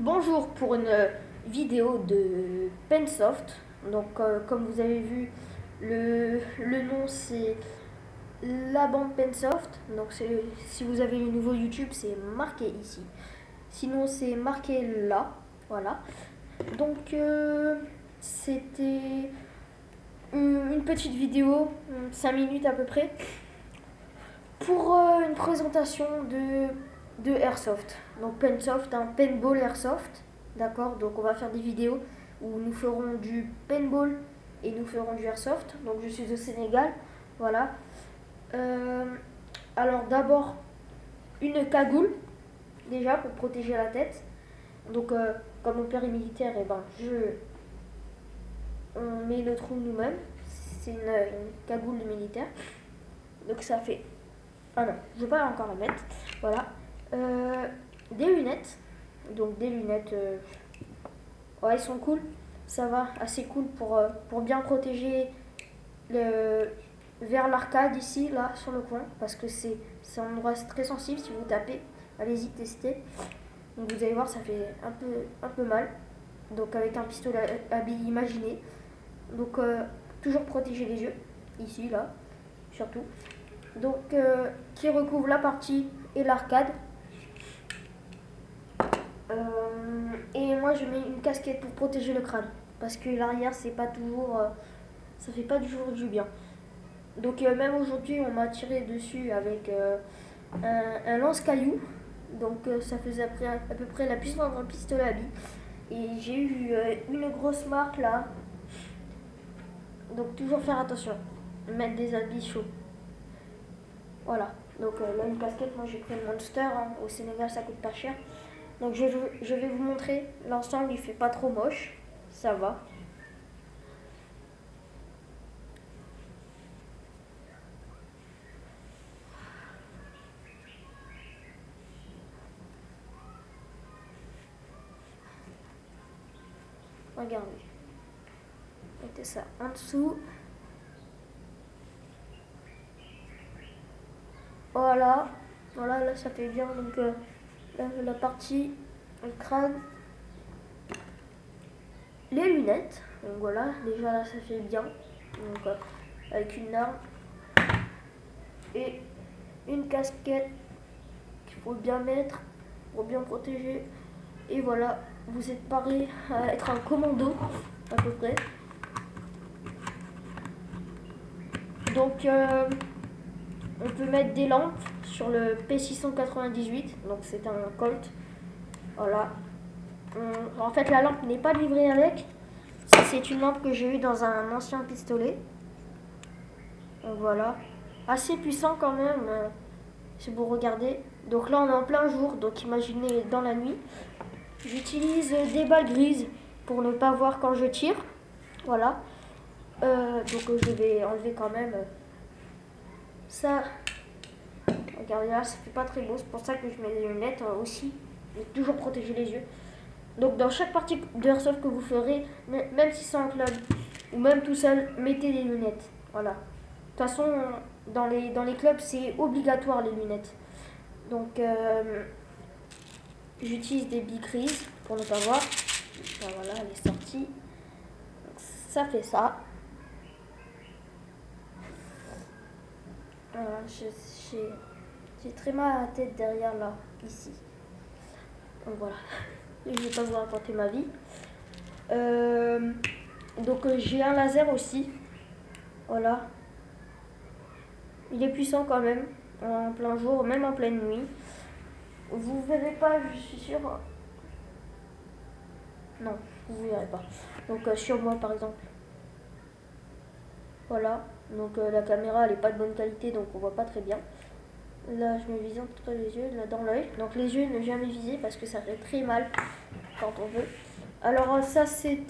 Bonjour pour une vidéo de Pensoft. Donc comme vous avez vu, le nom c'est la bande Pensoft. Donc si vous avez le nouveau YouTube, c'est marqué ici. Sinon c'est marqué là. Voilà. Donc c'était une petite vidéo, 5 minutes à peu près, pour une présentation de Airsoft. Donc Pensoft, un paintball Airsoft. D'accord. Donc on va faire des vidéos où nous ferons du paintball et nous ferons du Airsoft. Donc je suis au Sénégal. Voilà. Euh, alors d'abord, une cagoule, déjà pour protéger la tête. Donc comme mon père est militaire, et ben on met le trou nous-mêmes. C'est une cagoule de militaire. Donc ça fait... Ah non, je vais pas encore la mettre. Voilà. Des lunettes. Donc des lunettes, ouais, elles sont cool. Ça va, assez cool pour bien protéger vers l'arcade ici, là, sur le coin. Parce que c'est un endroit très sensible. Si vous tapez, allez-y, testez. Donc vous allez voir, ça fait un peu mal. Donc avec un pistolet à billes imaginé. Donc toujours protéger les yeux. Ici, là, surtout. Donc qui recouvre la partie et l'arcade. Et moi je mets une casquette pour protéger le crâne parce que l'arrière c'est pas toujours ça fait pas toujours du bien. Donc même aujourd'hui on m'a tiré dessus avec un lance-caillou. Donc ça faisait à peu près la puissance d'un pistolet à billes. Et j'ai eu une grosse marque là. Donc toujours faire attention, mettre des habits chauds. Voilà. Donc là une casquette, moi j'ai pris une Monster, hein. Au Sénégal ça coûte pas cher. Donc je vais vous montrer l'ensemble, il fait pas trop moche, ça va. Regardez, mettez ça en dessous. Voilà, voilà, là ça fait bien. Donc la partie, le crâne, les lunettes. Donc voilà, déjà là ça fait bien. Donc avec une arme et une casquette qu'il faut bien mettre pour bien protéger. Et voilà, vous êtes paré à être un commando à peu près. Donc on peut mettre des lampes sur le P698, donc c'est un Colt. Voilà. En fait la lampe n'est pas livrée avec. C'est une lampe que j'ai eue dans un ancien pistolet. Donc voilà. Assez puissant quand même, si vous regardez. Donc là on est en plein jour, donc imaginez dans la nuit. J'utilise des balles grises pour ne pas voir quand je tire. Voilà. Donc je vais enlever quand même ça. Regardez là, ça fait pas très beau. C'est pour ça que je mets des lunettes aussi. Et toujours protéger les yeux. Donc dans chaque partie de Airsoft que vous ferez, même si c'est en club ou même tout seul, mettez des lunettes. Voilà. De toute façon, dans les clubs, c'est obligatoire les lunettes. Donc j'utilise des billes grises pour ne pas voir. Voilà, elle est sortie. Donc, ça fait ça. Voilà, j'ai très mal à la tête derrière là, ici. Donc voilà, je vais pas vous raconter ma vie. Donc j'ai un laser aussi. Voilà. Il est puissant quand même, en plein jour, même en pleine nuit. Vous verrez pas, je suis sûre. Non, vous verrez pas. Donc sur moi par exemple. Voilà. Donc la caméra elle est pas de bonne qualité, donc on voit pas très bien. Là je me vise entre les yeux, là dans l'œil. Donc les yeux ne jamais viser parce que ça fait très mal quand on veut. Alors ça c'est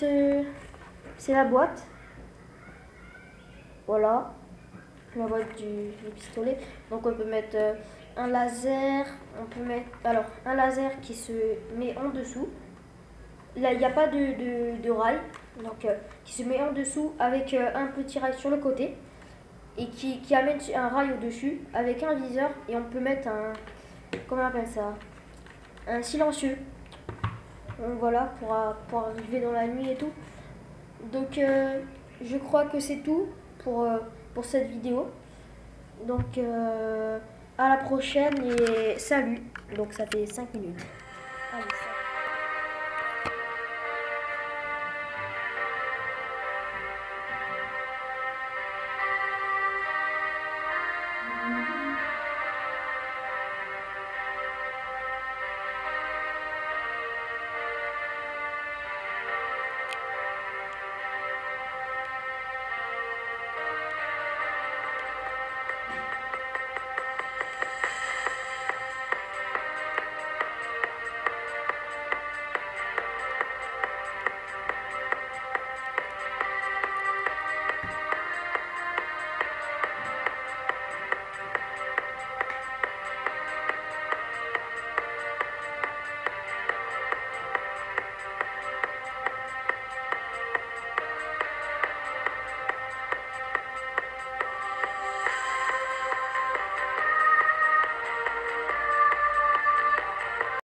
la boîte. Voilà. La boîte du pistolet. Donc on peut mettre un laser. On peut mettre alors un laser qui se met en dessous. Là il n'y a pas de rail. Donc qui se met en dessous avec un petit rail sur le côté. Et qui amène un rail au-dessus avec un viseur. Et on peut mettre un... Comment on appelle ça? Un silencieux. Donc voilà, pour arriver dans la nuit et tout. Donc je crois que c'est tout pour cette vidéo. Donc à la prochaine et salut. Donc ça fait 5 minutes.